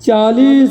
40